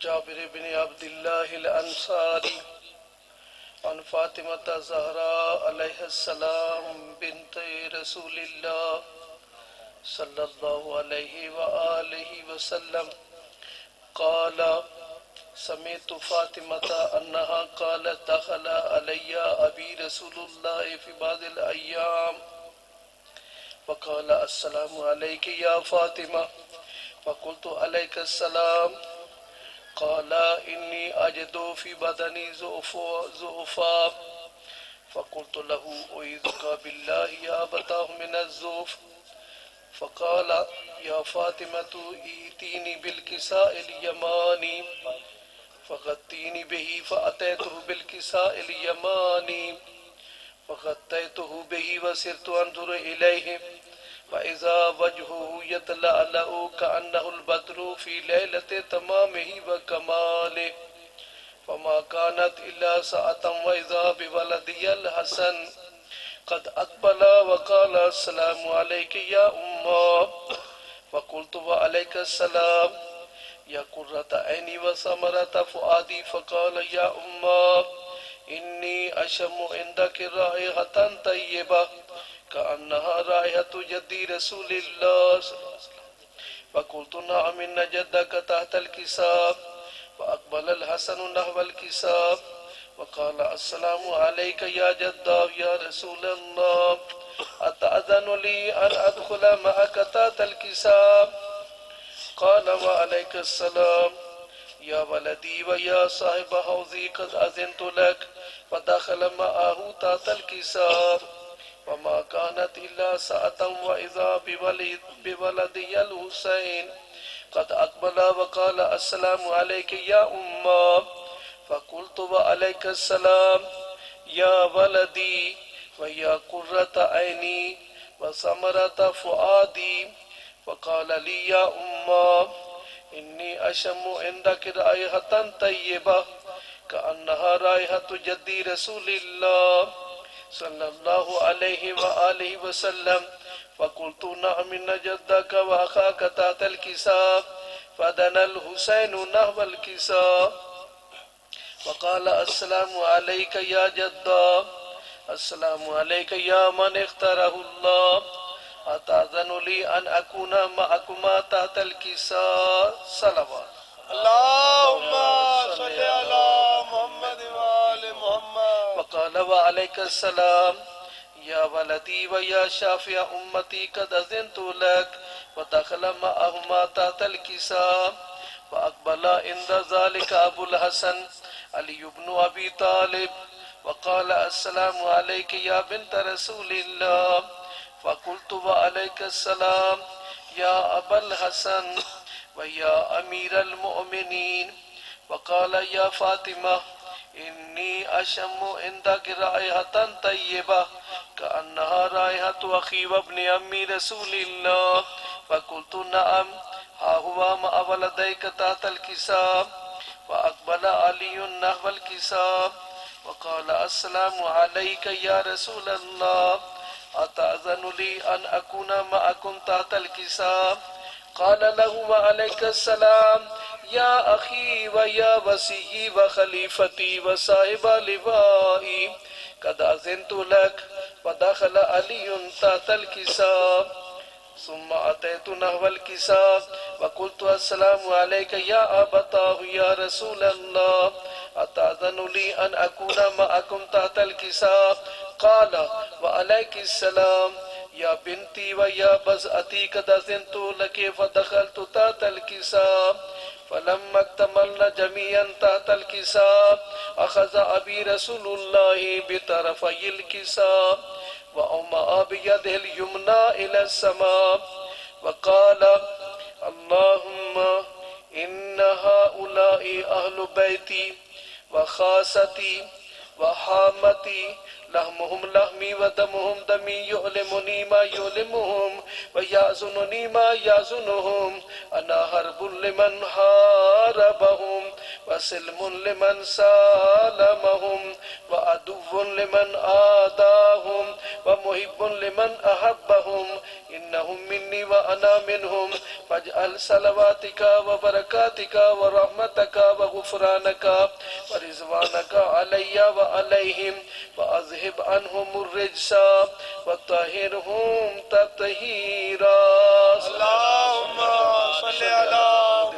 جابر بن عبد الله الأنصاري عن فاطمة الزهراء عليه السلام بنت رسول الله صلى الله عليه وآله وسلم قال سمعت فاطمة أنها قالت دخل علي أبي رسول الله في بعض الأيام فقال السلام عليك يا فاطمة فقلت عليك السلام قال إني أجد في بدني زؤفا فقلت له أعيذك بالله يا أبتاه من الزؤف فقال يا فاطمة ائتيني بالكساء اليماني فغطيني به فأتيته بالكساء اليماني فغطيته به وسرت أنظر إليه فإذا وجهه يتلألأ كأنه البدر في ليلة تمامه وكماله فما كانت إلا ساعة وإذا بولدي الحسن قد أقبل وقال السلام عليك يا أمّا فقلت وعليك السلام يا قرة عيني وثمرة فؤادي فقال يا أمّا إني أشم عندك رائحة طيبة كأنها رائحة جدي رسول الله صلى الله عليه وسلم فقلت نعم إن جدك تحت الكساء فأقبل الحسن نحو الكساء وقال السلام عليك يا جدا يا رسول الله أتأذن لي أن أدخل معك تحت الكساء قال وعليك السلام يا ولدي ويا صاحب حوضي قد أذنت لك فدخل معه تحت الكساء وما كانت إلا ساعة وإذا بولدي الحسين قد أقبل وقال السلام عليك يا أمّا فقلت وعليك السلام يا ولدي ويا قرة عيني وثمرة فؤادي فقال لي يا أمّا إني أشم عندك رائحة طيبة كأنها رائحة جدي رسول الله صلى الله عليه وآله وسلم فقلت نعم إن جدك وأخاك تحت الكساء فدنا الحسين نحو الكساء وقال السلام عليك يا جدا السلام عليك يا من اختاره الله أتأذن لي أن أكون معكما تحت الكساء صلوات اللهم صل على محمد وآل محمد وقال وعليك السلام يا ولدي ويا شافع أمتي قد أذنت لك ودخل معهما تحت الكساء فأقبل عند ذلك أبو الحسن علي بن أبي طالب وقال السلام عليك يا بنت رسول الله فقلت وعليك السلام يا أبا الحسن ويا أمير المؤمنين وقال يا فاطمة إني أشم عندك رائحة طيبة كأنها رائحة أخي وابن أمي رسول الله فقلت نعم ها هو مع ولديك تحت الكساء فأقبل علي نحو الكساء وقال السلام عليك يا رسول الله أتأذن لي أن أكون معكم تحت الكساء قال له وعليك السلام يا أخي ويا وسيي وخليفتي وصاحب لوائي قد أذنت لك فدخل علي تحت الكساء ثم أتيت نحو الكساء وقلت السلام عليك يا أبتاه يا رسول الله أتأذن لي أن أكون معكم تحت الكساء قال وعليك السلام يا بنتي ويا بزأتي قد أذنت لك فدخلت تحت الكساء فلما اكتملنا جميعا تحت الكساء أخذ أبي رسول الله بطرفي الكساء وأومأ بيده اليمنى إلى السماء وقال اللهم إن هؤلاء أهل بيتي وخاصتي وحامتي لحمهم لحمي ودمهم دمي يؤلمني ما يؤلمهم ويحزنني ما يحزنهم أنا حرب لمن حاربهم وسلم لمن سالمهم وعدو لمن آداهم ومحب لمن أحبهم إنهم مني وأنا منهم فاجعل صلواتك وبركاتك ورحمتك وغفرانك ورضوانك علي وعليهم وأذهب عنهم الرجس وطهرهم تطهيرا. اللهم صل على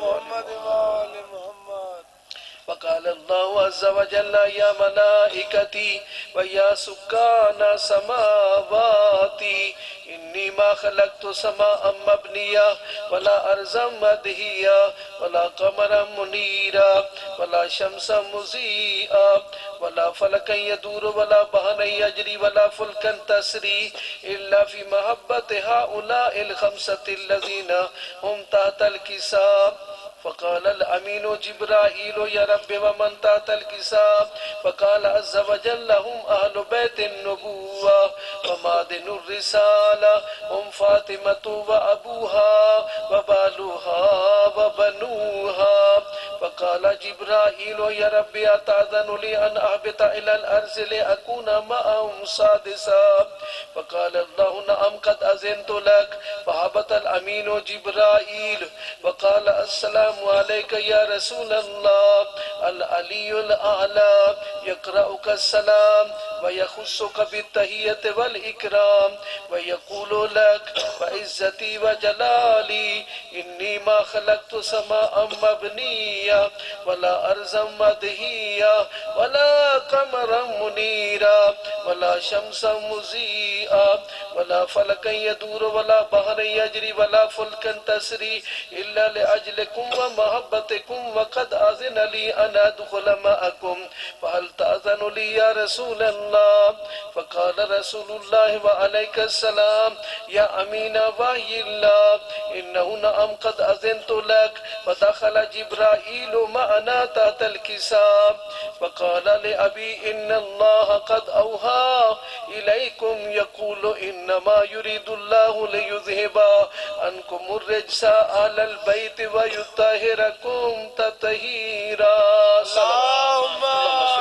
محمد وآل محمد. وقال الله عز وجل يا ملائكتي ويا سكان سماواتي إني ما خلقت سماء مبنية ولا أرضا مدهية ولا قمرا منيرا ولا شمسا مضيئا ولا فلكا يدور ولا بحرا يجري ولا فلكا تسري إلا في محبة هؤلاء الخمسة الذين هم تحت الكساء. فقال الأمين جبرائيل يا رب ومن تحت الكساء؟ فقال عز وجل هم أهل بيت النبوة ومعدن الرسالة هم فاطمة وأبوها وبالوها وبنوها. فقال جبرائيل يا رب أتأذن لي أن أهبط إلى الأرض لأكون معهم سادسا؟ فقال الله نعم قد أذنت لك. فهبط الأمين جبرائيل وقال السلام عليك يا رسول الله. العلي الأعلى يقرأك السلام ويخصك بالتحية والإكرام ويقول لك وعزتي وجلالي إني ما خلقت سماء مبنية ولا أرضا مدهية ولا قمرا منيرا ولا شمسا مضيئا ولا فلكا يدور ولا بحر يجري ولا فلكا تسري إلا لأجلكم ومحبتكم وقد أذن لي أن أدخل معكم فهل تأذن لي يا رسول الله؟ فقال رسول الله وعليك السلام يا أمين وحي الله إنه نعم قد أذنت لك. فدخل جبرائيل معنا تحت الكساء فقال لأبي إن الله قد أوحى إليكم يقول إنما يريد الله ليذهب عنكم الرجس على البيت ويطهركم تطهيرا. اللهم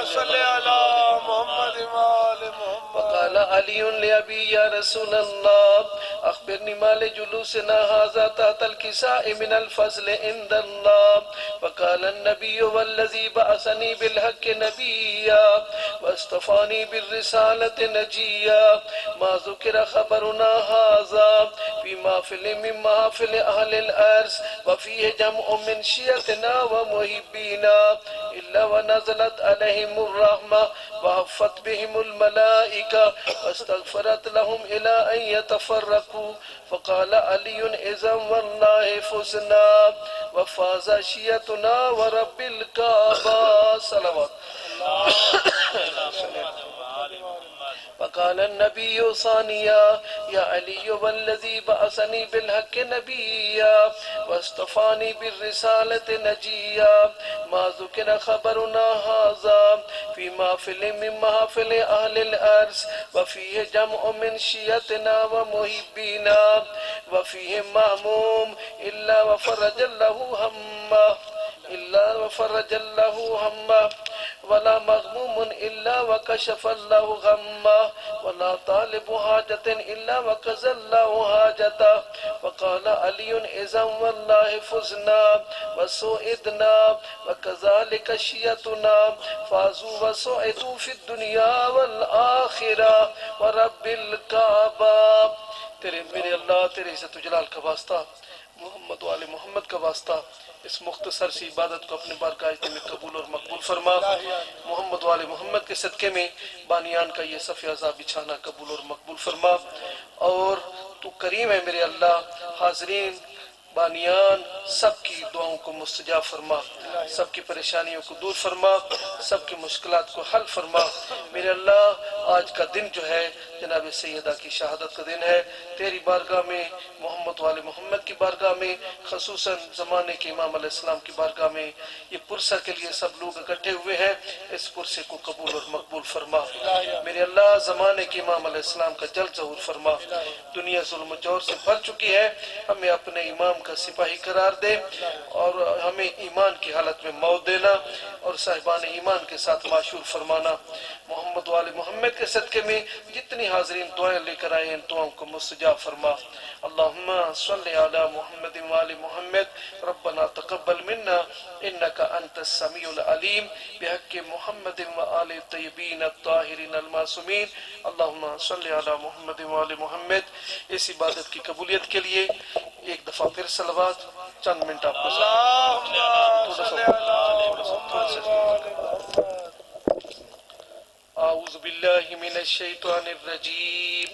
صل على محمد وآل محمد. وقال علي لأبي يا رسول الله أخبرني ما لجلوسنا هذا تحت الكساء من الفضل عند الله. فقال النبي والذي بعثني بالحق نبيا واصطفاني بالرسالة نجيا ما ذكر خبرنا هذا في محفل من محافل أهل الأرض وفيه جمع من شيعتنا ومحبينا إلا ونزلت عليهم الرحمة وحفت بهم الملائكة واستغفرت لهم إلى أن يتفرقوا. فقال علي إذا والله فزنا وفاز شيعتنا ورب الكعبة. صلوات. فقال النبي ثانيا يا علي والذي بعثني بالحق نبيا واصطفاني بالرسالة نجيا ما ذكر خبرنا هذا في محفل من محافل أهل الأرض وفيه جمع من شيعتنا ومحبينا وفيه مهموم إلا وفرج له همه ولا مغموم إلا وكشف الله غمه ولا طالب حاجة إلا وكزى الله حاجته. وقال علي إذا والله فزنا وسعدنا وكذلك شيعتنا فازوا وسعدوا في الدنيا والآخرة ورب الكعبة. تیرے میرے اللہ تیرے عزت و جلال کا واسطہ محمد و آل محمد کا واسطہ اس مختصر سی عبادت کو اپنے بارگاہ میں قبول اور مقبول فرما. محمد و آل محمد کے صدقے میں بانیان کا یہ صف عذاب بچھانا قبول اور مقبول فرما. اور تو کریم ہے میرے اللہ حاضرین بانیان سب کی دعاؤں کو مستجاب فرما سب کی پریشانیوں کو دور فرما سب کی مشکلات کو حل فرما. میرے اللہ آج کا دن جو ہے جناب سیدہ کی شہادت کا دن ہے. تیری بارگاہ میں محمد والے محمد کی بارگاہ میں خصوصاً زمانے کے امام علیہ السلام کی بارگاہ میں یہ پرسہ کے لیے سب لوگ اکٹھے ہوئے ہیں. اس پرسے کو قبول اور مقبول فرما. میرے اللہ زمانے کے امام علیہ السلام کا جلد ظہور فرما. دنیا ظلم و جور سے بھر چکی ہے. ہمیں اپنے امام کا سپاہی قرار دے اور ہمیں ایمان کی حالت میں موت دینا اور صاحبان ایمان کے ساتھ معشور فرمانا. محمد والے محمد کے کے صدقے میں جتنی حاضرین دعائیں لے کر آئے ہیں دعاؤں کو مستجاب فرما اللہم صلی علی محمد وآل محمد ربنا تقبل منا انکا انت السمیع العلیم بحق محمد وآل الطیبین الطاہرین المعصومین اللہم صلی علی محمد وآل محمد. اس عبادت کی قبولیت کے لیے ایک دفعہ پھر صلوات چند منٹ آپ کو اعوذ باللہ من الشیطان الرجیم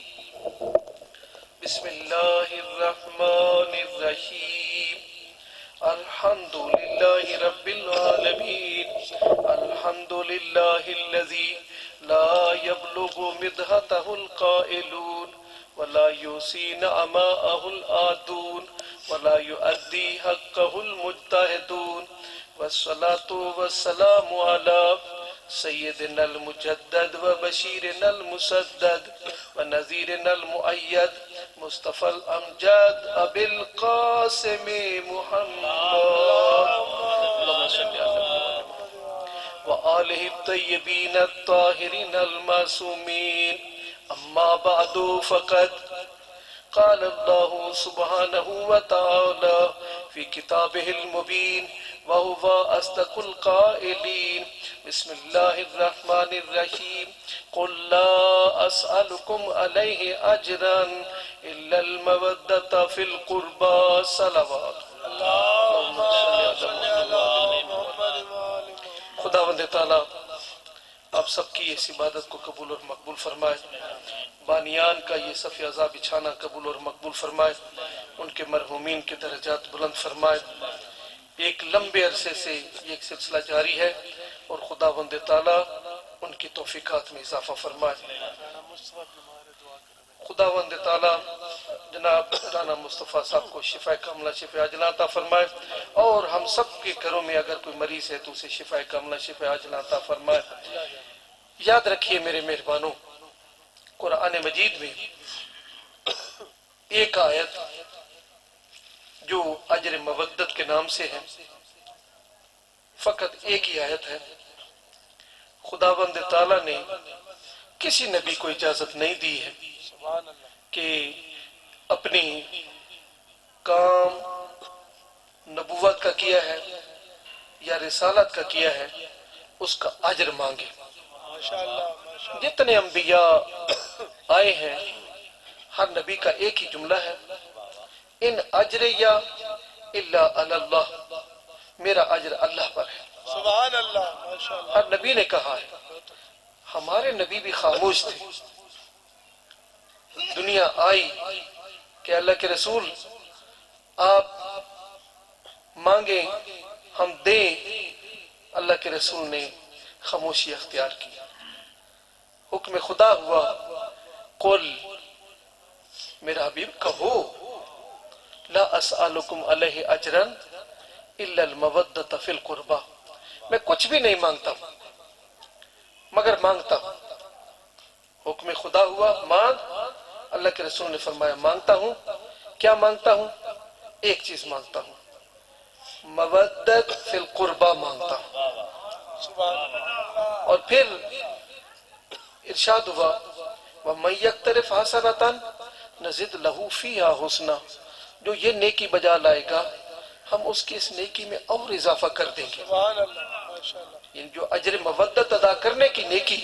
بسم اللہ الرحمن الرحیم الحمد للہ رب العالمین الحمد للہ الذی لا يبلغ مدحتہ القائلون ولا يوصي نعماءه العادون ولا يؤدي حقه المجتهدون والصلاة والسلام على سيدنا المجدد وبشيرنا المسدد ونذيرنا المؤيد مصطفى الأمجاد أبي القاسم محمد اللهم صل على محمد وآله الطيبين الطاهرين المعصومين. أما بعد فقد قال الله سبحانه وتعالى في كتابه المبين وهو أصدق القائلين بسم الله الرحمن الرحيم قل لا أسألكم عليه أجرا إلا المودة في القربى صلوات اللهم صل على محمد. خداوند تعالی آپ سب کی اس عبادت کو قبول اور مقبول فرمائے. بانیان کا یہ صف عزا بچھانا قبول اور مقبول فرمائے. ان کے مرحومین کے درجات بلند فرمائے. ایک لمبے عرصے سے یہ ایک سلسلہ جاری ہے اور خداوند تعالیٰ ان کی توفیقات میں اضافہ فرمائے. خداوند تعالیٰ جناب رانا مصطفیٰ صاحب کو شفا کاملہ شفا عاجلہ عطا فرمائے اور ہم سب کے گھروں میں اگر کوئی مریض ہے تو اسے شفا کاملہ شفا عاجلہ عطا فرمائے. یاد رکھیے میرے مہربانوں قرآن مجید میں ایک آیت جو اجر مودت کے نام سے ہے فقط ایک ہی آیت ہے. خداوند تعالیٰ نے کسی نبی کو اجازت نہیں دی ہے کہ اپنی کام نبوت کا کیا ہے یا رسالت کا کیا ہے اس کا اجر مانگے. جتنے انبیاء آئے ہیں ہر نبی کا ایک ہی جملہ ہے ان اجریہ الا علی اللہ میرا اجر اللہ پر ہے. سبحان اللہ ماشاءاللہ. ہر نبی نے کہا ہے. ہمارے نبی بھی خاموش تھے. دنیا آئی کہ اللہ کے رسول آپ مانگیں ہم دیں. اللہ کے رسول نے خاموشی اختیار کی. حکم خدا ہوا قل میرا حبیب کہو لا اسألکم علیہ اجرا الا المودۃ فی القربى میں کچھ بھی نہیں مانگتا ہوں مگر مانگتا ہوں. حکم خدا ہوا مانگ. اللہ کے رسول نے فرمایا مانگتا ہوں. کیا مانگتا ہوں؟ ایک چیز مانگتا ہوں مودت فی القربى مانگتا ہوں. اور پھر ارشاد ہوا وَمَن يَقْتَرِفْ حَسَنَةً نَزِدْ لَهُ فِيهَا حُسْنًا جو یہ نیکی بجا لائے گا ہم اس کی اس نیکی میں اور اضافہ کر دیں گے. یعنی جو اجر مودت ادا کرنے کی نیکی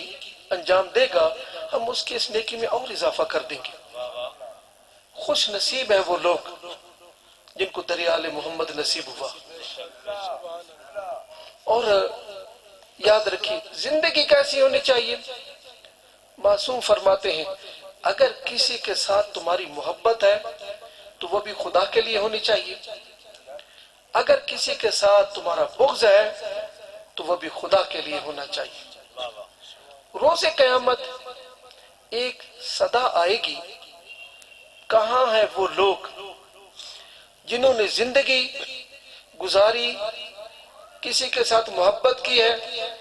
انجام دے گا ہم اس کی اس نیکی میں اور اضافہ کر دیں گے. خوش نصیب ہے وہ لوگ جن کو دریال محمد نصیب ہوا. اور یاد رکھیے زندگی کیسی ہونی چاہیے. معصوم فرماتے ہیں اگر کسی کے ساتھ تمہاری محبت ہے تو وہ بھی خدا کے لیے ہونی چاہیے. اگر کسی کے ساتھ تمہارا بغض ہے تو وہ بھی خدا کے لیے ہونا چاہیے. روز قیامت ایک صدا آئے گی کہاں ہیں وہ لوگ جنہوں نے زندگی گزاری کسی کے ساتھ محبت کی ہے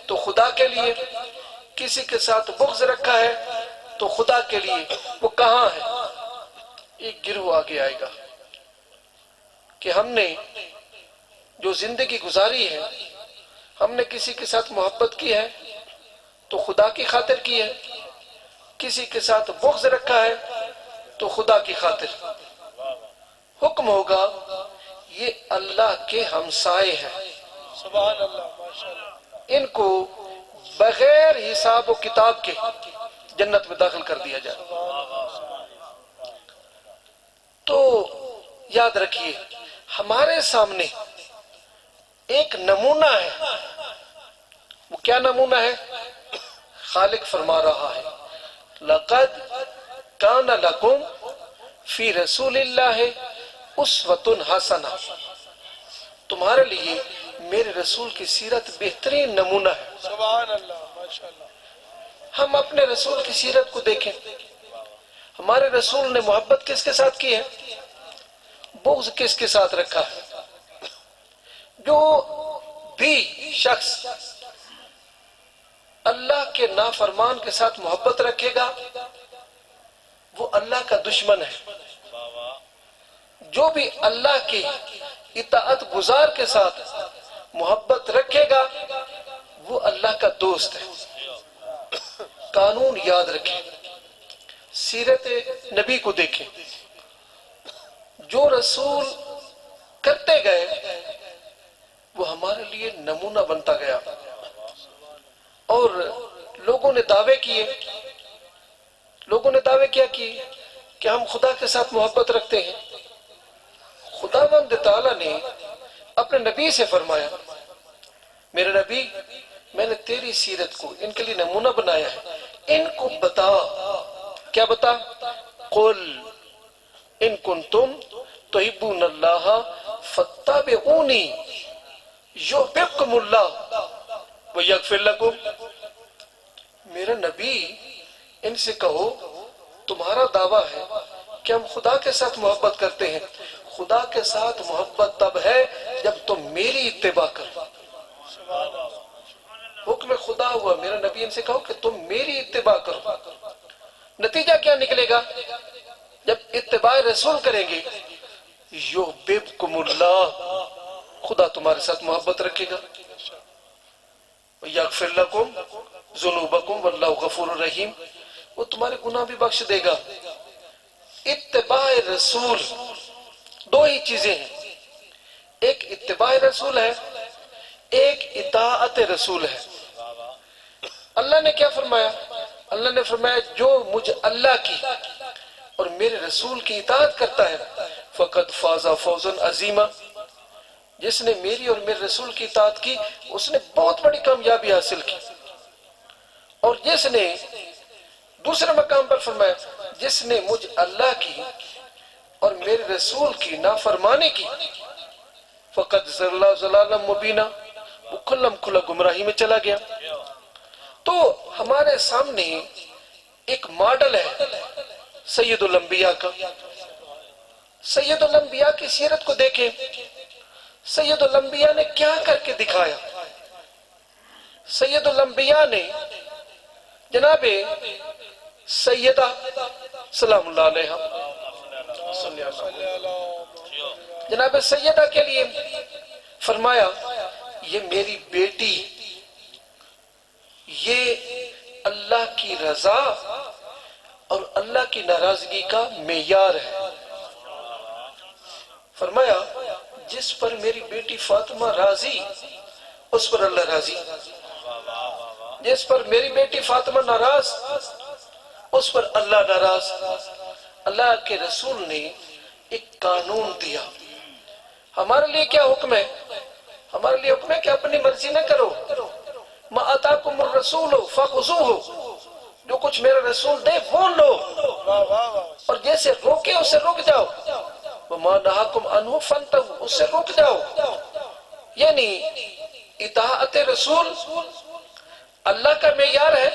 تو خدا کے لیے کسی کے ساتھ بغض رکھا ہے تو خدا کے لیے وہ کہاں ہے. ایک گروہ آگے آئے گا کہ ہم نے جو زندگی گزاری ہے ہم نے کسی کے ساتھ محبت کی ہے تو خدا کی خاطر کی ہے کسی کے ساتھ بغض رکھا ہے تو خدا کی خاطر حکم ہوگا یہ اللہ کے ہمسائے ہیں، سبحان اللہ ماشاءاللہ ان کو بغیر حساب و کتاب کے جنت میں داخل کر دیا جائے۔ تو یاد رکھیے ہمارے سامنے ایک نمونہ ہے، وہ کیا نمونہ ہے؟ خالق فرما رہا ہے لَقَدْ كَانَ لَكُمْ فِي رَسُولِ اللَّهِ أُسْوَةٌ حَسَنَةٌ، تمہارے لیے میرے رسول کی سیرت بہترین نمونہ ہے۔ سبحان اللہ ماشاءاللہ ہم اپنے رسول کی سیرت کو دیکھیں، ہمارے رسول نے محبت کس کے ساتھ کی ہے، بغض کس کے ساتھ رکھا ہے۔ جو بھی شخص اللہ کے نافرمان کے ساتھ محبت رکھے گا وہ اللہ کا دشمن ہے، جو بھی اللہ کے اطاعت گزار کے ساتھ محبت رکھے گا وہ اللہ کا دوست ہے۔ قانون یاد رکھیں، سیرت نبی کو دیکھیں، جو رسول کرتے گئے وہ ہمارے لیے نمونہ بنتا گیا، اور لوگوں نے دعوے کیے، کیا کیے کہ ہم خدا کے ساتھ محبت رکھتے ہیں۔ خداوند تعالیٰ نے اپنے نبی سے فرمایا میرے نبی میں نے تیری سیرت کو ان کے لیے نمونہ بنایا ہے، ان کو بتا، کیا بتا؟ قل ان کنتم تحبون اللہ فاتبعونی یحببکم اللہ ویغفر لکم۔ میرا نبی ان سے کہو تمہارا دعویٰ ہے کہ ہم خدا کے ساتھ محبت کرتے ہیں، خدا کے ساتھ محبت تب ہے جب تم میری اتباع کرو۔ حکم خدا ہوا، میرا نبی ان سے کہو کہ تم میری اتباع کرو۔ نتیجہ کیا نکلے گا؟ جب اتباع رسول کریں گے یحببکم اللہ، خدا تمہارے ساتھ محبت رکھے گا، یغفر لکم ذنوبکم واللہ غفور الرحیم، وہ تمہارے گناہ بھی بخش دے گا۔ اتباع رسول دو ہی چیزیں ہیں، ایک اتباع رسول ہے، ایک اطاعت رسول ہے۔ اللہ نے کیا فرمایا؟ اللہ نے فرمایا جو مجھ اللہ کی اور میرے رسول کی اطاعت کرتا ہے فقد فاز فوزا عظیما، جس نے میری اور میرے رسول کی اطاعت کی اس نے بہت بڑی کامیابی حاصل کی۔ اور جس نے دوسرے مقام پر فرمایا جس نے مجھ اللہ کی اور میرے رسول کی نافرمانی کی فقد ضل ضلالا مبینا، وہ کھلم کھلا گمراہی میں چلا گیا۔ تو ہمارے سامنے ایک ماڈل ہے سید الانبیاء کا۔ سید الانبیاء کی سیرت کو دیکھیں، سید الانبیاء نے کیا کر کے دکھایا؟ سید الانبیاء نے جناب سیدہ سلام اللہ علیہ جناب سیدہ کے لیے فرمایا یہ میری بیٹی، یہ اللہ کی رضا اور اللہ کی ناراضگی کا معیار ہے۔ فرمایا جس پر میری بیٹی فاطمہ راضی اس پر اللہ راضی، جس پر میری بیٹی فاطمہ ناراض اس پر اللہ ناراض۔ اللہ کے رسول نے ایک قانون دیا۔ ہمارے لیے کیا حکم ہے؟ ہمارے لیے حکم ہے کہ اپنی مرضی نہ کرو، ما آتاکم الرسول فخذوہ، جو کچھ میرا رسول دے وہ لو، اور جیسے روکے اسے رک جاؤ، وما نہاکم عنہ فانتہوا، اس سے رک جاؤ۔ یعنی اطاعت رسول اللہ کا معیار ہے،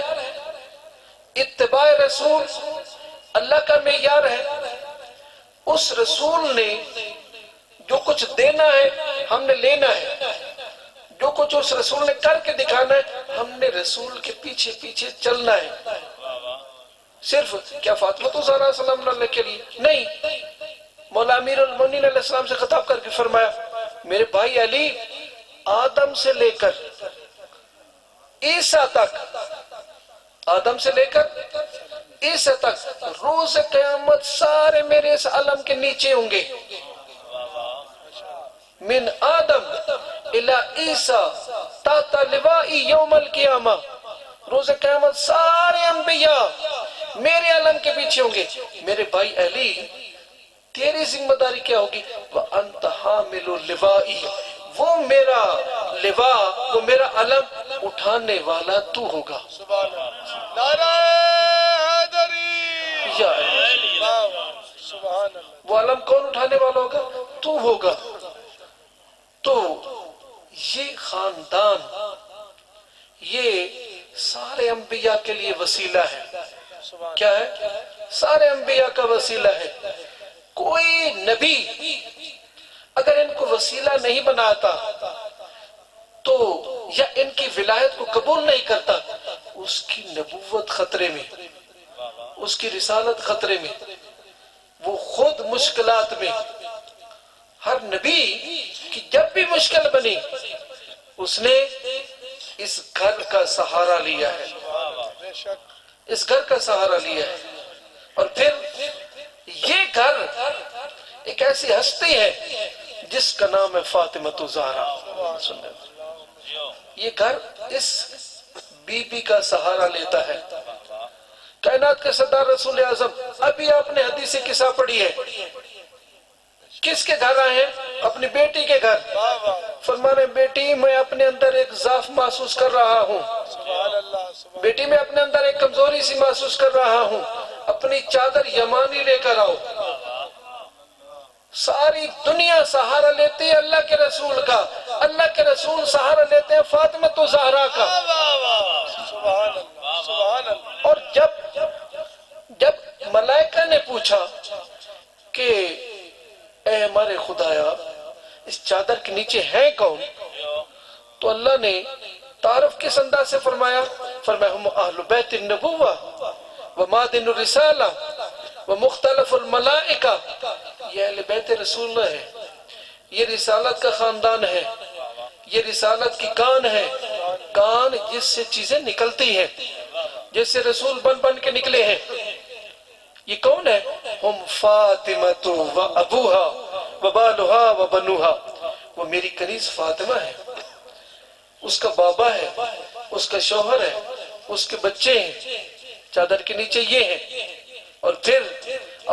اتباع رسول اللہ کا معیار ہے۔ اس رسول نے جو کچھ دینا ہے ہم نے لینا ہے، جو کچھ اس رسول نے کر کے دکھانا ہے ہم نے رسول کے پیچھے پیچھے چلنا ہے۔ صرف کیا فاطمہ الزہرا سلام اللہ کے لیے نہیں، مولا امیر المومنین علیہ السلام سے خطاب کر کے فرمایا میرے بھائی علی آدم سے لے کر عیسیٰ تک، آدم سے لے کر عیسیٰ تک روز قیامت سارے میرے اس علم کے نیچے ہوں گے. من آدم الى عیسیٰ تحت لوائی یوم القیامہ. روز قیامت سارے انبیاء میرے علم کے پیچھے ہوں گے. میرے بھائی علی تیری ذمہ داری کیا ہوگی؟ وَأَنْتَ حَامِلُ لِوَائِي، وہ میرا لوا، وہ میرا علم اٹھانے والا تو ہوگا. سبحان اللہ. نعرہ حیدری. یا علی، سبحان اللہ. وہ علم کون اٹھانے والا ہوگا؟ تو ہوگا. تو یہ خاندان یہ سارے انبیاء کے لیے وسیلہ ہے. کیا ہے؟ سارے انبیاء کا وسیلہ ہے. کوئی نبی اگر ان کو وسیلہ نہیں بناتا تو یا ان کی ولایت کو قبول نہیں کرتا، اس کی نبوت خطرے میں، اس کی رسالت خطرے میں، وہ خود مشکلات میں. ہر نبی کی جب بھی مشکل بنی اس نے اس گھر کا سہارا لیا ہے، اس گھر کا سہارا لیا ہے. اور پھر یہ گھر ایک ایسی ہستی ہے جس کا نام ہے فاطمہ زہرا. یہ گھر اس بی بی کا سہارا لیتا ہے. کائنات کے سردار رسول اعظم، ابھی آپ نے حدیث قصہ پڑھی ہے، کس کے گھر آئے ہیں؟ اپنی بیٹی کے گھر. فرمانے بیٹی میں اپنے اندر ایک ضعف محسوس کر رہا ہوں، بیٹی میں اپنے اندر ایک کمزوری سی محسوس کر رہا ہوں، اپنی چادر یمانی لے کر آؤ. ساری دنیا سہارا لیتی ہے اللہ کے رسول کا، اللہ کے رسول سہارا لیتے ہیں فاطمہ زہرا کا. اور جب ملائکہ نے پوچھا کہ اے ہمارے خدایا اس چادر کے نیچے ہیں کون، تو اللہ نے تعارف کس انداز سے فرمایا؟ ہم اہل بیت النبوہ ومادن الرسالہ ومختلف الملائکہ. یہ اہل بیت رسول اللہ ہے، یہ رسالت کا خاندان ہے، یہ رسالت کی کان ہے، کان جس سے چیزیں نکلتی ہیں، جس سے رسول بن کے نکلے ہیں. یہ کون ہے؟ ہم فاطمہ و ابوہا و بالہا و بنوہا. وہ میری کنیز فاطمہ ہے، اس کا بابا ہے، اس کا شوہر ہے، اس کے بچے ہیں، چادر کے نیچے یہ ہیں. اور پھر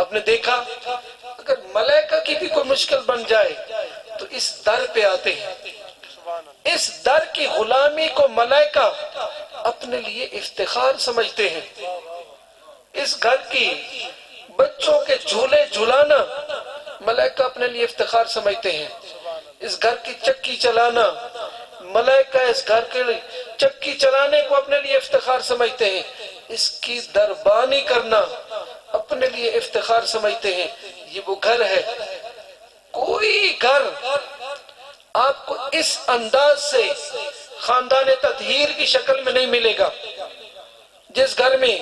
آپ نے دیکھا اگر ملائکہ کی بھی کوئی مشکل بن جائے تو اس در پہ آتے ہیں. اس در کی غلامی کو ملائکہ اپنے لیے افتخار سمجھتے ہیں. اس گھر کی بچوں کے جھولے جھلانا ملائکہ اپنے لیے افتخار سمجھتے ہیں. اس گھر کی چکی چلانا ملائکہ اس گھر کے چکی چلانے کو اپنے لیے افتخار سمجھتے ہیں. اس کی دربانی کرنا اپنے لیے افتخار سمجھتے ہیں. یہ وہ گھر ہے. کوئی گھر آپ کو اس انداز سے خاندان تطہیر کی شکل میں نہیں ملے گا جس گھر میں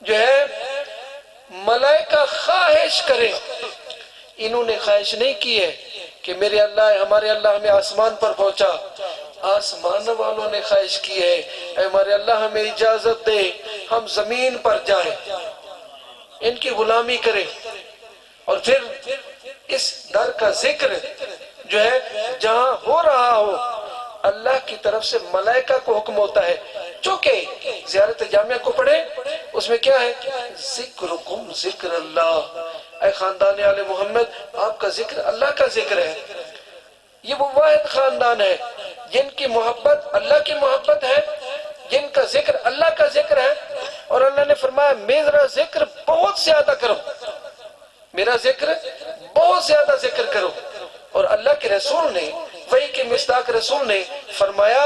جو ہے ملائکہ خواہش کرے. انہوں نے خواہش نہیں کی ہے کہ میرے اللہ ہمارے اللہ ہمیں آسمان پر پہنچا. آسمان والوں نے خواہش کی ہے اے ہمارے اللہ ہمیں اجازت دے ہم زمین پر جائیں، ان کی غلامی کریں. اور پھر اس در کا ذکر جو ہے جہاں ہو رہا ہو اللہ کی طرف سے ملائکہ کو حکم ہوتا ہے. چونکہ زیارت جامعہ کو پڑھیں اس میں کیا ہے؟ ذکرکم ذکر اللہ. اے خاندان آل محمد آپ کا ذکر اللہ کا ذکر ہے. یہ وہ واحد خاندان ہے جن کی محبت اللہ کی محبت ہے، جن کا ذکر اللہ کا ذکر ہے. اور اللہ نے فرمایا میرا ذکر بہت زیادہ کرو، میرا ذکر بہت زیادہ ذکر کرو. اور اللہ کے رسول نے وحی کے مصداق رسول نے فرمایا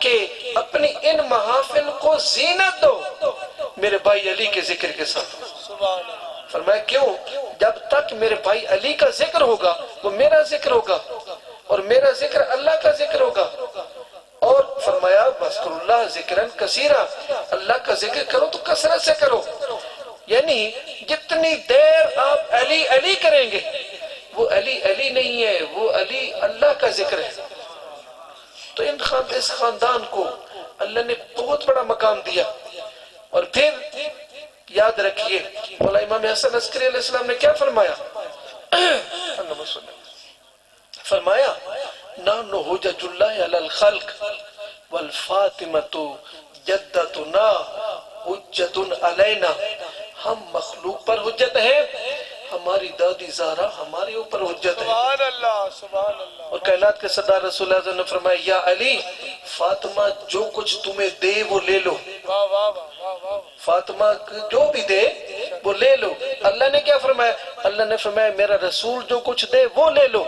کہ اپنی ان محافل کو زینت دو میرے بھائی علی کے ذکر کے ساتھ. فرمایا کیوں؟ جب تک میرے بھائی علی کا ذکر ہوگا وہ میرا ذکر ہوگا اور میرا ذکر اللہ کا ذکر ہوگا. اور فرمایا وَاذْكُرُوا اللَّهَ ذِكْرًا كَثِيرًا، اللہ کا ذکر کرو تو کثرت سے کرو. یعنی جتنی دیر آپ علی علی کریں گے وہ علی علی نہیں ہے، وہ علی اللہ کا ذکر ہے. تو اس خاندان کو اللہ نے بہت بڑا مقام دیا. اور پھر یاد رکھیے مولا امام حسن عسکری علیہ السلام نے کیا فرمایا؟ فرمایا نحن حجج اللہ علی الخلق والفاطمۃ جدتنا حجت علینا، ہم مخلوق پر حجت ہیں، ہماری دادی زہرا ہمارے اوپر حجت ہے۔ سبحان اللہ، سبحان اللہ۔ اور کائنات کے سردار رسول اللہ نے فرمایا یا علی فاطمہ جو کچھ تمہیں دے وہ لے لو، واہ واہ واہ واہ۔ فاطمہ جو بھی دے وہ لے لو۔ اللہ نے کیا فرمایا؟ اللہ نے فرمایا میرا رسول جو کچھ دے وہ لے لو۔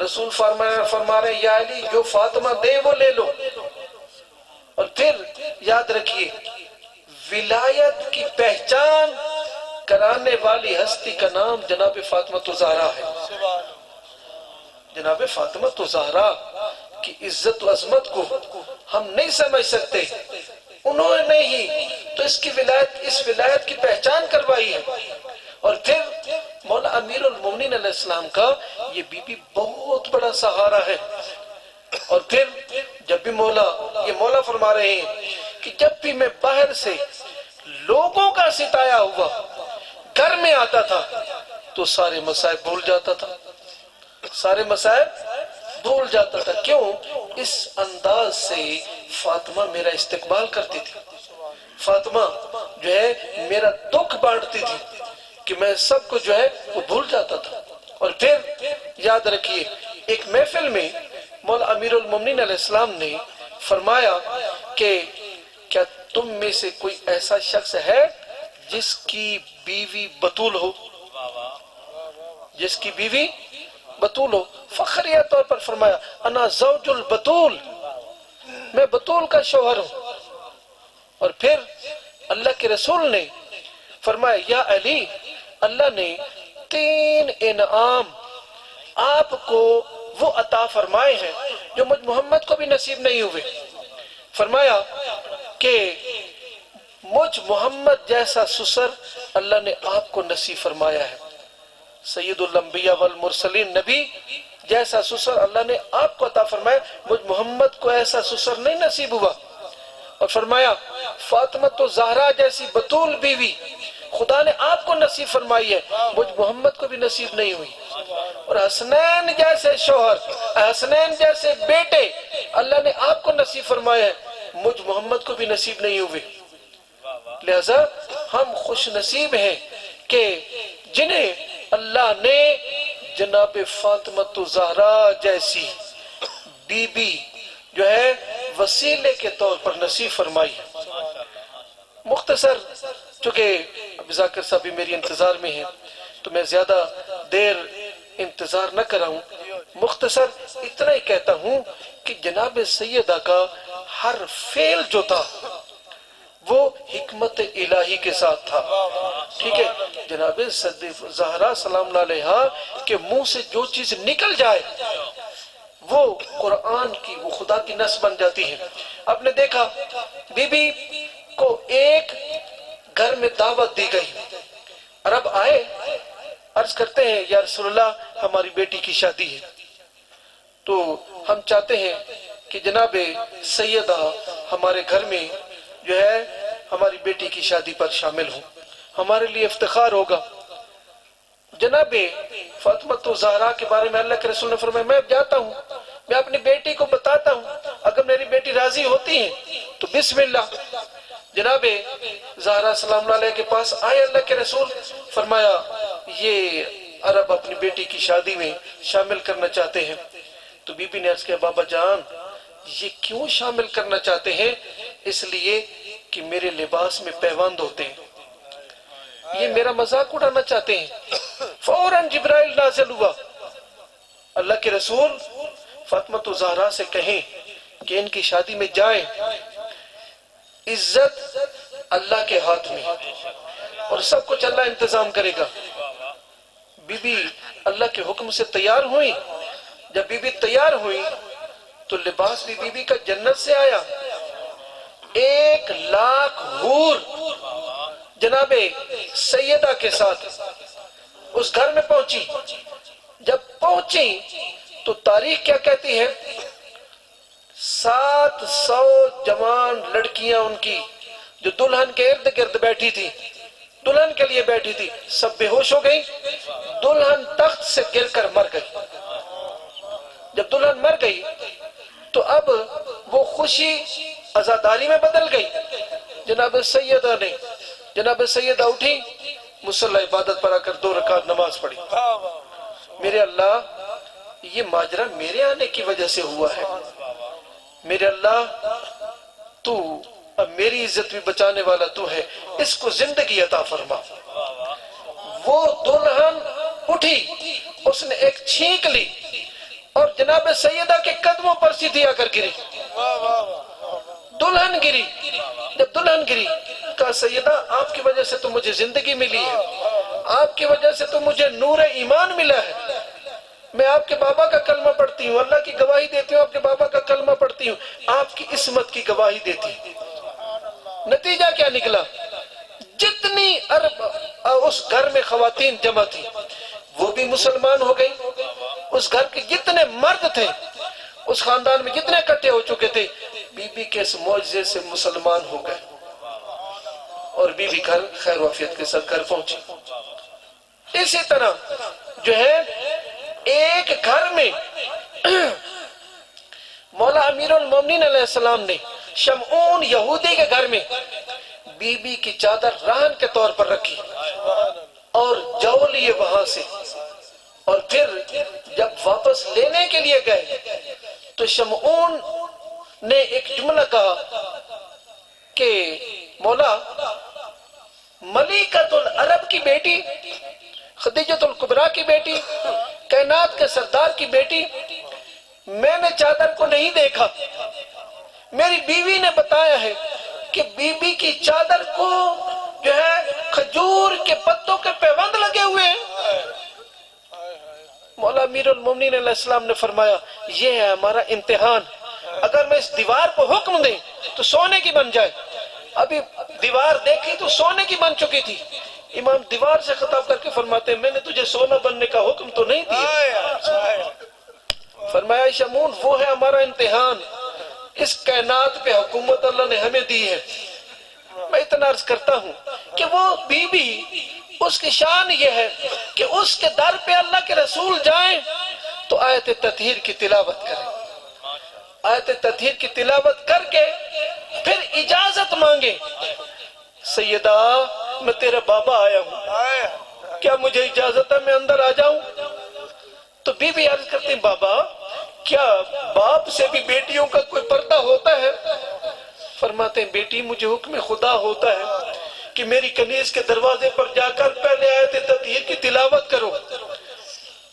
رسول فرما رہے یا علی جو فاطمہ دے وہ لے لو۔ اور پھر یاد رکھیے ولایت کی پہچان کرانے والی ہستی کا نام جناب فاطمہ زہرا ہے۔ سبحان جناب فاطمہ زہرا کی عزت و عظمت کو ہم نہیں سمجھ سکتے، انہوں نے ہی تو اس ولایت کی پہچان کروائی ہے۔ اور پھر مولا امیر المومنین علیہ السلام کا یہ بی بی بہت بڑا سہارا ہے۔ اور پھر جب بھی مولا فرما رہے ہیں کہ جب بھی میں باہر سے لوگوں کا ستایا ہوا گھر میں آتا تھا تو سارے مسائب بھول جاتا تھا، سارے مسائب بھول جاتا تھا۔ کیوں؟ اس انداز سے فاطمہ میرا استقبال کرتی تھی، فاطمہ جو ہے میرا دکھ بانٹتی تھی کہ میں سب کو جو ہے وہ بھول جاتا تھا۔ اور پھر یاد رکھیے ایک محفل میں مولا امیر المومنین علیہ السلام نے فرمایا کہ کیا تم میں سے کوئی ایسا شخص ہے جس کی بیوی بتول ہو؟ جس کی بیوی بتول ہو؟ فخریہ طور پر فرمایا انا زوج البتول، میں بتول کا شوہر ہوں۔ اور پھر اللہ کے رسول نے فرمایا یا علی اللہ نے 3 انعام آپ کو وہ عطا فرمائے ہیں جو مجھ محمد کو بھی نصیب نہیں ہوئے۔ فرمایا کہ مجھ محمد جیسا سسر اللہ نے آپ کو نصیب فرمایا ہے، سید الانبیاء والمرسلین نبی جیسا سسر اللہ نے آپ کو عطا فرمایا، مجھ محمد کو ایسا سسر نہیں نصیب ہوا۔ اور فرمایا فاطمہ زہرا جیسی بطول بیوی خدا نے آپ کو نصیب فرمائی ہے، مجھ محمد کو بھی نصیب نہیں ہوئی۔ اور حسنین جیسے شوہر، حسنین جیسے بیٹے اللہ نے آپ کو نصیب فرمایا ہے، مجھ محمد کو بھی نصیب نہیں ہوئے۔ لہذا ہم خوش نصیب ہیں کہ جنہیں اللہ نے جناب فاطمہ زہرا جیسی بی بی جو ہے وسیلے کے طور پر نصیب فرمائی ہے۔ مختصر چونکہ اب ذاکر صاحب بھی میری انتظار میں ہیں تو میں زیادہ دیر انتظار نہ کراؤں، مختصر اتنا ہی کہتا ہوں کہ جناب سیدہ کا ہر فعل جو تھا وہ حکمت الہی کے ساتھ تھا، ٹھیک ہے؟ جناب زہرا سلام اللہ علیہا کے منہ سے جو چیز نکل جائے وہ قرآن کی، وہ خدا کی نص بن جاتی ہے۔ آپ نے دیکھا بی بی کو ایک گھر میں دعوت دی گئی، عرب آئے عرض کرتے ہیں یا رسول اللہ ہماری بیٹی کی شادی ہے، تو ہم چاہتے ہیں کہ جناب سیدہ ہمارے گھر میں جو ہے ہماری بیٹی کی شادی پر شامل ہوں، ہمارے لیے افتخار ہوگا۔ جناب فاطمہ زہرا کے بارے میں اللہ کے رسول نے فرمایا میں جاتا ہوں، میں اپنی بیٹی کو بتاتا ہوں، اگر میری بیٹی راضی ہوتی ہے تو بسم اللہ۔ جناب زہرا سلام اللہ علیہ کے پاس آئے اللہ کے رسول، فرمایا یہ عرب اپنی بیٹی کی شادی میں شامل کرنا چاہتے ہیں۔ تو بی بی نے عرض کیا بابا جان یہ کیوں شامل کرنا چاہتے ہیں؟ اس لیے کہ میرے لباس میں پیوند ہوتے ہیں، یہ میرا مذاق اڑانا چاہتے ہیں۔ فوراً جبرائیل نازل ہوا، اللہ کے رسول فاطمہ زہرا سے کہیں کہ ان کی شادی میں جائیں، عزت اللہ کے ہاتھ میں اور سب کچھ اللہ انتظام کرے گا۔ بی بی اللہ کے حکم سے تیار ہوئی، جب بی بی تیار ہوئی تو لباس بھی بی بی کا جنت سے آیا، 1,00,000 حور جناب سیدہ کے ساتھ اس گھر میں پہنچی۔ جب پہنچی تو تاریخ کیا کہتی ہے؟ 700 جوان لڑکیاں ان کی جو دلہن کے ارد گرد بیٹھی تھی، دلہن کے لیے بیٹھی تھی، سب بے ہوش ہو گئی، دلہن تخت سے گر کر مر گئی۔ جب دلہن مر گئی تو اب وہ خوشی عزاداری میں بدل گئی۔ جناب سیدہ اٹھی، مصلی عبادت پر آ کر 2 رکعت نماز پڑھی۔ میرے اللہ، یہ ماجرا میرے آنے کی وجہ سے ہوا ہے، میرے اللہ تو اب میری عزت بھی بچانے والا تو ہے، اس کو زندگی عطا فرما۔ وہ دلہن اٹھی، اس نے ایک چھینک لی اور جناب سیدہ کے قدموں پر سیدھی آ کر گری۔ دلہن گری، جب دلہن گری کہا سیدہ آپ کی وجہ سے تو مجھے زندگی ملی ہے، آپ کی وجہ سے تو مجھے نور ایمان ملا ہے، میں آپ کے بابا کا کلمہ پڑھتی ہوں، اللہ کی گواہی دیتی ہوں، آپ کے بابا کا کلمہ پڑھتی ہوں، آپ کی عصمت کی گواہی دیتی ہوں۔ نتیجہ کیا نکلا؟ جتنی عرب اس گھر میں خواتین جمع تھی وہ بھی مسلمان ہو گئی، اس گھر کے جتنے مرد تھے اس خاندان میں جتنے اکٹھے ہو چکے تھے، بی بی کے اس معجزے سے مسلمان ہو گئے اور بی بی گھر خیر و عافیت کے ساتھ گھر پہنچی۔ اسی طرح جو ہے ایک گھر میں مولا امیر المومنین علیہ السلام نے شمعون یہودی کے گھر میں بی بی کی چادر رہن کے طور پر رکھی اور جو لیے وہاں سے، اور پھر جب واپس لینے کے لیے گئے تو شمعون نے ایک جملہ کہا کہ مولا، ملکۃ العرب کی بیٹی، خدیجۃ الکبریٰ کی بیٹی، کائنات کے سردار کی بیٹی، میں نے چادر کو نہیں دیکھا، میری بیوی نے بتایا ہے کہ بی بی کی چادر کو جو ہے کھجور کے پتوں کے پیوند لگے ہوئے ہیں۔ مولا امیر المومنین علیہ السلام نے فرمایا یہ ہے ہمارا امتحان، اگر میں اس دیوار کو حکم دیں تو سونے کی بن جائے۔ ابھی دیوار دیکھی تو سونے کی بن چکی تھی، امام دیوار سے خطاب کر کے فرماتے ہیں میں نے تجھے سونا بننے کا حکم تو نہیں دیا۔ فرمایا شمعون وہ ہے ہمارا امتحان، اس کائنات پہ حکومت اللہ نے ہمیں دی ہے۔ میں اتنا عرض کرتا ہوں کہ وہ بی بی، اس کی شان یہ ہے کہ اس کے در پہ اللہ کے رسول جائیں تو آیت تطہیر کی تلاوت کریں، آیت تطہیر کی تلاوت کر کے پھر اجازت مانگے، سیدہ میں تیرا بابا آیا ہوں، کیا مجھے اجازت ہے میں اندر آ جاؤں؟ تو بی بی عرض کرتی بابا کیا باپ سے بھی بیٹیوں کا کوئی پردہ ہوتا ہے؟ فرماتے ہیں بیٹی مجھے حکم خدا ہوتا ہے کہ میری کنیز کے دروازے پر جا کر پہلے آیت تطہیر کی تلاوت کرو،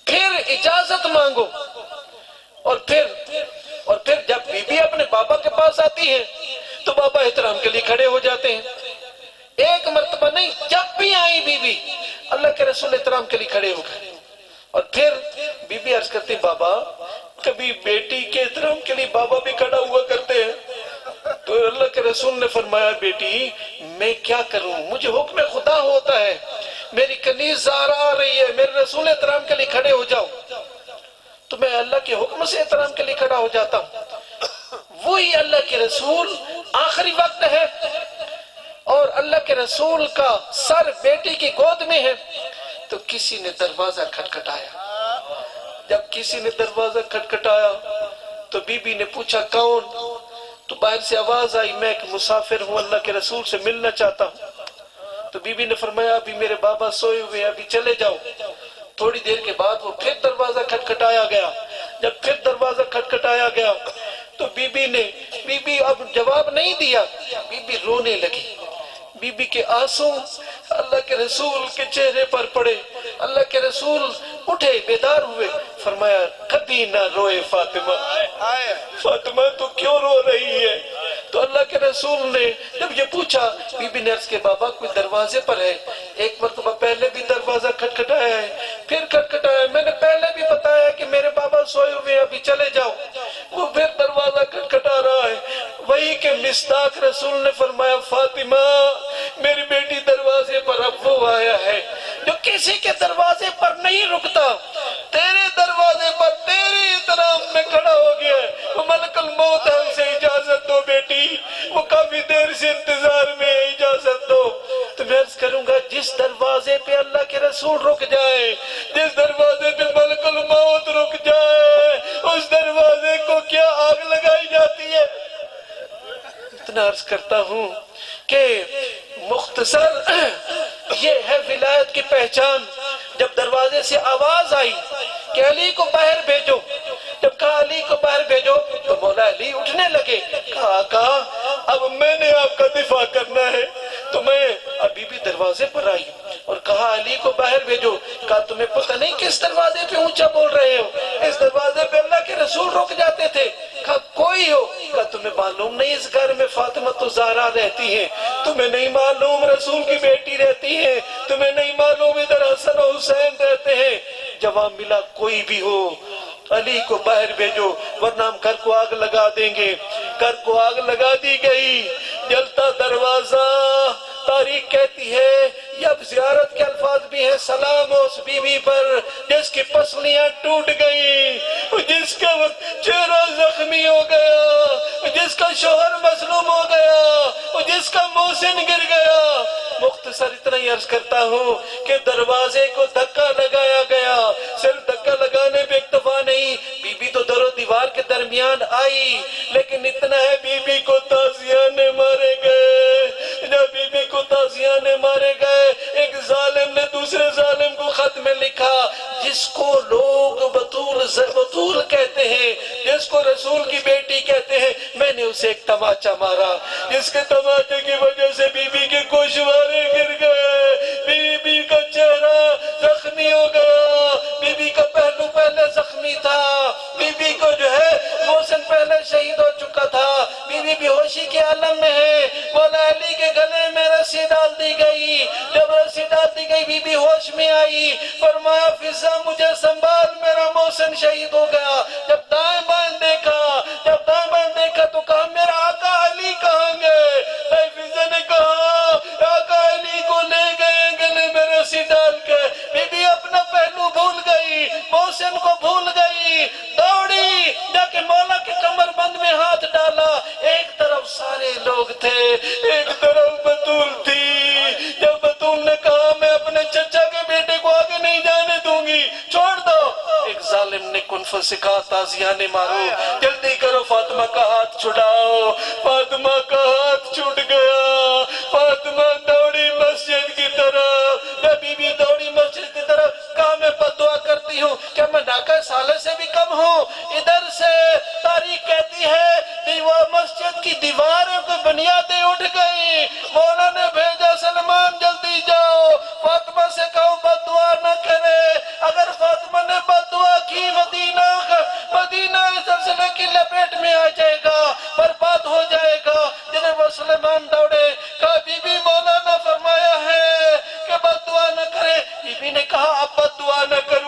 پھر اجازت مانگو، اور پھر جب بی بی اپنے بابا کے پاس آتی ہے تو بابا احترام کے لیے کھڑے ہو جاتے ہیں۔ ایک مرتبہ نہیں، جب بھی آئی بی بی اللہ کے رسول احترام کے لیے کھڑے ہو گئے، اور پھر بی بی عرض کرتی بابا کبھی بیٹی کے احترام کے لیے بابا بھی کھڑا ہوا کرتے ہیں، تو اللہ کے رسول نے فرمایا بیٹی میں کیا کروں، مجھے حکم خدا ہوتا ہے، میری کنیز زہرا آ رہی ہے، میرے رسول احترام کے لیے کھڑے ہو جاؤ، تو میں اللہ کے حکم سے احترام کے لیے کھڑا ہو جاتا ہوں۔ وہی اللہ کے رسول آخری وقت ہے اور اللہ کے رسول کا سر بیٹی کی گود میں ہے، تو کسی نے دروازہ کھٹکھٹایا۔ جب کسی نے دروازہ کھٹکھٹایا تو بی بی نے پوچھا کون؟ تو باہر سے آواز آئی میں ایک مسافر ہوں، اللہ کے رسول سے ملنا چاہتا ہوں۔ تو بی بی نے فرمایا ابھی میرے بابا سوئے ہوئے ابھی چلے جاؤ۔ تھوڑی دیر کے بعد وہ پھر دروازہ کھٹکھٹایا گیا، جب پھر دروازہ کھٹکھٹایا گیا تو بی بی اب جواب نہیں دیا، بی بی رونے لگی، بی بی کے آنسو اللہ کے رسول کے چہرے پر پڑے، اللہ کے رسول اٹھے بیدار ہوئے، فرمایا کبھی نہ روئے فاطمہ، فاطمہ تو کیوں رو رہی ہے؟ تو اللہ کے رسول نے جب یہ پوچھا بی بی نے عرض کے بابا کوئی دروازے پر ہے، ایک مرتبہ پہلے بھی دروازہ کھٹکھٹایا ہے، پھر کھٹکھٹایا ہے، میں نے پہلے بھی بتایا کہ میرے بابا سوئے ہوئے ابھی چلے جاؤ، وہ پھر دروازہ کھٹکھٹا رہا ہے۔ وہی کہ مصداق رسول نے فرمایا فاطمہ میری بیٹی دروازے پر اب وہ آیا ہے جو کسی کے دروازے پر نہیں رکتا، تیرے دروازے پر تیرے احترام میں کھڑا ہو گیا ہے، وہ ملک الموت ہے، اسے اجازت دو بیٹی، وہ کافی دیر سے انتظار میں ہے، اجازت دو۔ تو میں عرض کروں گا جس دروازے پہ اللہ کے رسول رک جائے، جس دروازے پہ ملک الموت رک جائے، اس دروازے کو کیا آگ لگائی جاتی ہے۔ اتنا عرض کرتا ہوں کہ مختصر یہ ہے ولایت کی پہچان۔ جب دروازے سے آواز آئی کہ علی کو باہر بھیجو، جب کہا علی کو باہر بھیجو تو مولا علی اٹھنے لگے۔ کہا اب میں نے آپ کا دفاع کرنا ہے تو میں ابھی بھی دروازے پر آئی اور کہا علی کو باہر بھیجو۔ کہا تمہیں پتہ نہیں کس دروازے پہ اونچا بول رہے ہو؟ اس دروازے پہ اللہ کے رسول رک جاتے تھے۔ کہا کوئی ہو؟ کہا تمہیں معلوم نہیں اس گھر میں فاطمہ الزہرا رہتی ہے؟ تمہیں نہیں معلوم رسول کی بیٹی رہتی ہے؟ تمہیں نہیں معلوم ادھر حسن و حسین رہتے ہیں؟ جواب ملا کوئی بھی ہو علی کو باہر بھیجو ورنہ ہم گھر کو آگ لگا دیں گے۔ گھر کو آگ لگا دی گئی، جلتا دروازہ۔ تاریخ کہتی ہے یہ اب زیارت کے الفاظ بھی ہیں، سلام اس بی بی پر جس کی پسلیاں ٹوٹ گئیں، جس کا چہرہ زخمی ہو گیا، جس کا شوہر مظلوم ہو گیا، جس کا محسن گر گیا۔ مختصر اتنا ہی عرض کرتا ہوں کہ دروازے کو دھکا لگایا گیا۔ صرف دھکا لگانے پہ اکتفا نہیں، بی بی تو در و دیوار کے درمیان آئی، لیکن اتنا ہے بی بی کو تازیانے مارے گئے۔ جب بی بی کو تازیانے مارے گئے، ایک ظالم نے دوسرے ظالم کو خط میں لکھا، جس کو لوگ بطول کہتے ہیں، جس کو رسول کی بیٹی کہتے ہیں، میں نے اسے ایک تماچا مارا، جس کے تماچے کی وجہ سے بی بی کے گوشوارے گر گئے، بی بی کا چہرہ زخمی ہو گیا، بی بی کا پہلو پہلے زخمی تھا، بی بی کو جو ہے محسن پہلے شہید ہو چکا تھا، بی بی بے ہوشی کے عالم میں ہے۔ مولا علی کے گلے میں رسی ڈال دی گئی، جب رسی ڈال دی گئی بی بی ہوش میں آئی، فرمایا فضا مجھے سنبھال، میرا محسن شہید ہو گیا۔ جب دائیں بائیں دیکھا تو کہا میرا آقا علی کہاں گئے؟ فضا نے کہا آقا علی کو لے گئے گلے میں رسی ڈال کے۔ بی بی اپنا پہلو بھول گئی، محسن کو بھول گئی، دوڑی جا کے مولا کے کمر بند میں ہاتھ ڈالا۔ ایک طرف سارے لوگ تھے، ایک طرف بطول تھی۔ جب بطول نے کہا میں اپنے چچا کے بیٹے کو آگے نہیں جانے دوں گی، چھوڑ دو، ایک ظالم نے کنف سے کہا تازیانے مارو، جلدی کرو فاطمہ کا ہاتھ چھڑاؤ۔ فاطمہ کا ہاتھ چھوٹ گیا، فاطمہ دوڑی مسجد کی طرف۔ جب بی بی دوڑی مسجد کی طرف، کہا میں بد دعا کرتی ہوں، کیا میں ناقہ صالح سے بھی کم ہوں؟ ادھر سے تاریخ کہتی ہے مسجد کی دیواروں کی بنیادیں اٹھ گئی۔ مولا نے بھیجا سلمان جلدی جاؤ، فاطمہ سے کہو بد دعا نہ کرے۔ اگر فاطمہ نے بد دعا کی مدینہ اس زلزلے کی لپیٹ میں آ جائے گا، برباد ہو جائے گا۔ جناب سلیمان دوڑے، کہا بی بی مولا نے فرمایا ہے کہ بد دعا نہ کرے۔ بی بی نے کہا اب بد دعا نہ کروں